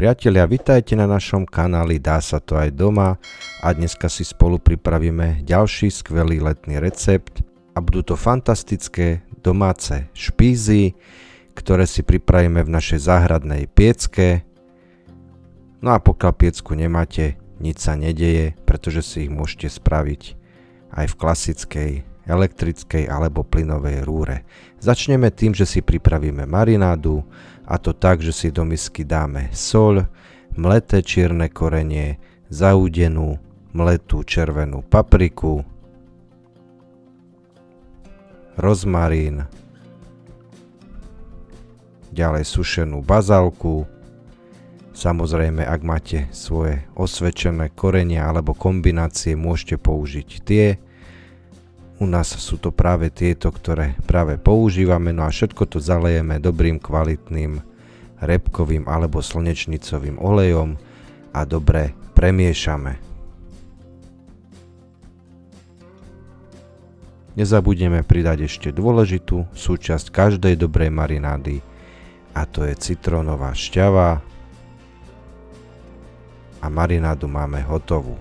priatelia, vitajte na našom kanáli Dá sa to aj doma a dneska si spolu pripravíme ďalší skvelý letný recept a budú to fantastické domáce špízy, ktoré si pripravíme v našej záhradnej piecke. No a pokiaľ piecku nemáte, nič sa nedeje, pretože si ich môžete spraviť aj v klasickej elektrickej alebo plynovej rúre. Začneme tým, že si pripravíme marinádu, a to tak, že si do misky dáme soľ, mleté čierne korenie, zaúdenú mletú červenú papriku, rozmarín, ďalej sušenú bazálku. Samozrejme, ak máte svoje osvedčené korenia alebo kombinácie, môžete použiť tie. U nás sú to práve tieto, ktoré práve používame, no a všetko to zalejeme dobrým kvalitným repkovým alebo slnečnicovým olejom a dobre premiešame. Nezabudneme pridať ešte dôležitú súčasť každej dobrej marinády a to je citrónová šťava a marinádu máme hotovú.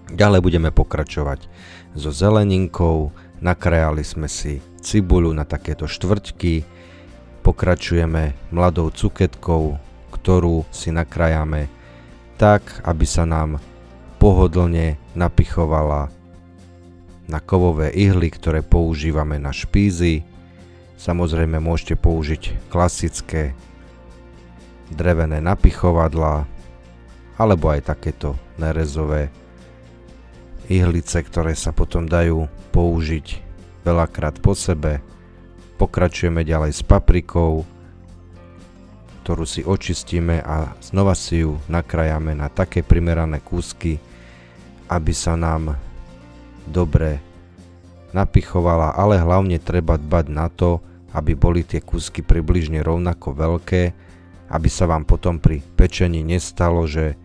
Ďalej budeme pokračovať so zeleninkou, nakrájali sme si cibuľu na takéto štvrťky, pokračujeme mladou cuketkou, ktorú si nakrájame tak, aby sa nám pohodlne napichovala na kovové ihly, ktoré používame na špízy. Samozrejme môžete použiť klasické drevené napichovadlá alebo aj takéto nerezové ihlice, ktoré sa potom dajú použiť veľakrát po sebe. Pokračujeme ďalej s paprikou, ktorú si očistíme a znova si ju nakrájame na také primerané kúsky, aby sa nám dobre napichovala, ale hlavne treba dbať na to, aby boli tie kúsky približne rovnako veľké, aby sa vám potom pri pečení nestalo, že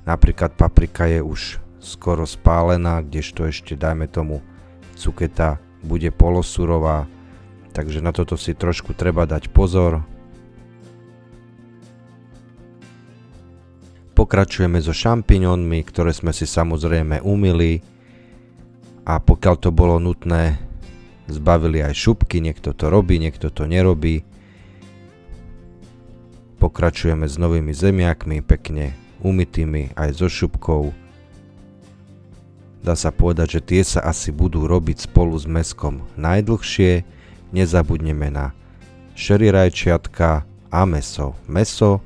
napríklad paprika je už skoro spálená, kdežto ešte dajme tomu cuketa bude polosurová, takže na toto si trošku treba dať pozor. Pokračujeme so šampiňónmi, ktoré sme si samozrejme umyli a pokiaľ to bolo nutné, zbavili aj šupky, niekto to robí, niekto to nerobí. Pokračujeme s novými zemiakmi, pekne umytými aj so šupkou. Dá sa povedať, že tie sa asi budú robiť spolu s mäskom najdlhšie. Nezabudneme na šery rajčiatka a mäso. Mäso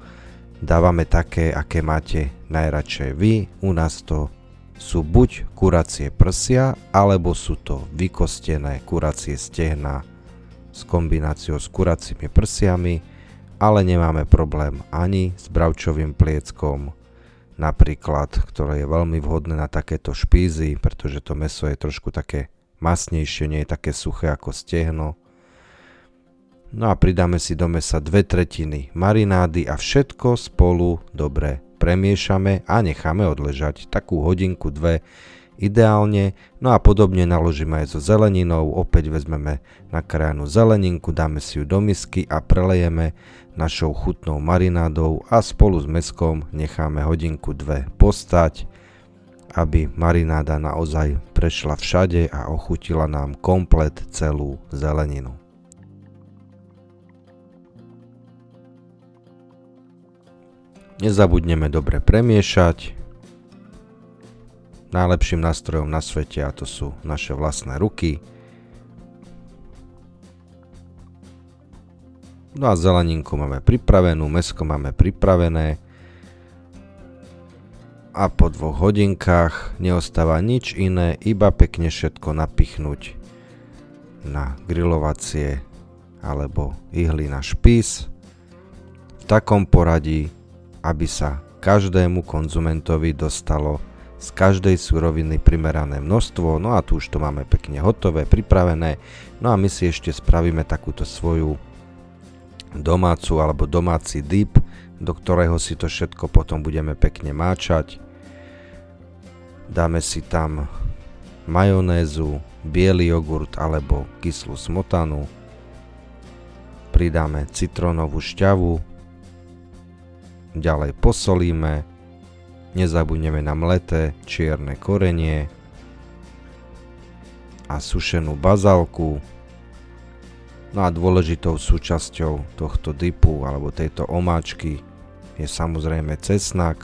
dávame také, aké máte najradšej vy. U nás to sú buď kuracie prsia, alebo sú to vykostené kuracie stehná s kombináciou s kuracími prsiami, ale nemáme problém ani s bravčovým plieckom, napríklad, ktoré je veľmi vhodné na takéto špízy, pretože to mäso je trošku také masnejšie, nie je také suché ako stehno. No a pridáme si do mäsa 2/3 marinády a všetko spolu dobre premiešame a necháme odležať takú hodinku, dve ideálne. No a podobne naložíme aj so zeleninou, opäť vezmeme nakrájanú zeleninku, dáme si ju do misky a prelejeme našou chutnou marinádou a spolu s mäskom necháme hodinku, dve postať, aby marináda naozaj prešla všade a ochutila nám komplet celú zeleninu. Nezabudneme dobre premiešať. Najlepším nástrojom na svete, a to sú naše vlastné ruky. No a zeleninku máme pripravenú, mäsko máme pripravené a po 2 hodinkách neostáva nič iné, iba pekne všetko napichnúť na grilovacie alebo ihly na špís v takom poradí, aby sa každému konzumentovi dostalo z každej suroviny primerané množstvo. No a tu už to máme pekne hotové, pripravené. No a my si ešte spravíme takúto svoju domácu alebo domáci dip, do ktorého si to všetko potom budeme pekne máčať. Dáme si tam majonézu, biely jogurt alebo kyslú smotanu. Pridáme citrónovú šťavu ďalej posolíme, nezabudneme na mleté čierne korenie a sušenú bazálku. No a dôležitou súčasťou tohto dipu alebo tejto omáčky je samozrejme cesnak.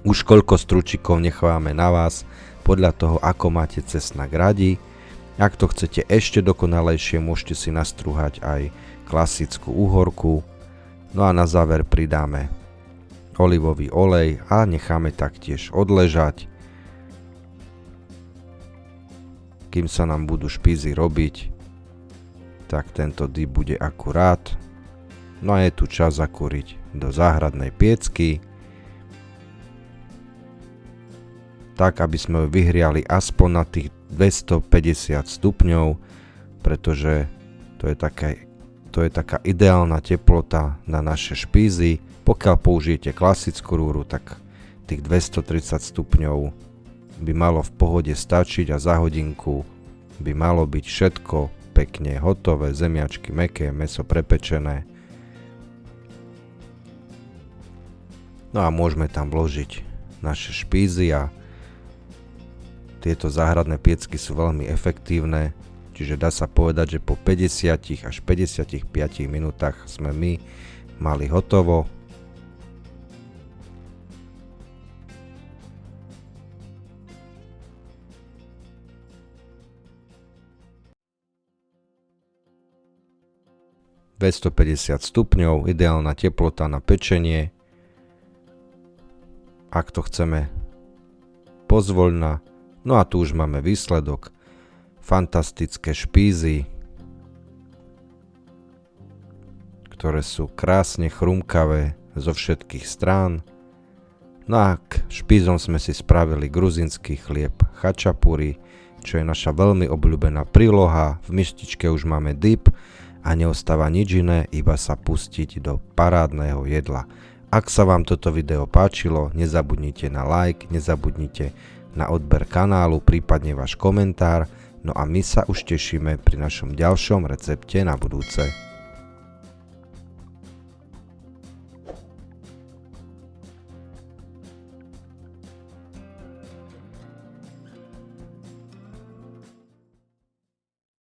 Už koľko stručikov nechávame na vás, podľa toho, ako máte cesnak radi. Ak to chcete ešte dokonalejšie, môžete si nastrúhať aj klasickú uhorku. No a na záver pridáme olivový olej a necháme taktiež odležať, kým sa nám budú špízy robiť, tak tento dip bude akurát. No a je tu čas zakúriť do záhradnej piecky, tak aby sme ju vyhriali aspoň na tých 250 stupňov, pretože to je taká ideálna teplota na naše špízy. Pokiaľ použijete klasickú rúru, tak tých 230 stupňov by malo v pohode stačiť a za hodinku by malo byť všetko pekne hotové, zemiačky mäkké, mäso prepečené. No a môžeme tam vložiť naše špízy a tieto záhradné piecky sú veľmi efektívne, čiže dá sa povedať, že po 50 až 55 minútach sme my mali hotovo. ...250 stupňov, ideálna teplota na pečenie. Ak to chceme pozvoľna. No a tu už máme výsledok. Fantastické špízy, ktoré sú krásne chrumkavé zo všetkých strán. No a k špízom sme si spravili gruzínsky chlieb chačapuri, čo je naša veľmi obľúbená príloha. V mištičke už máme dip a neostáva nič iné, iba sa pustiť do parádneho jedla. Ak sa vám toto video páčilo, nezabudnite na like, nezabudnite na odber kanálu, prípadne váš komentár. No a my sa už tešíme pri našom ďalšom recepte na budúce.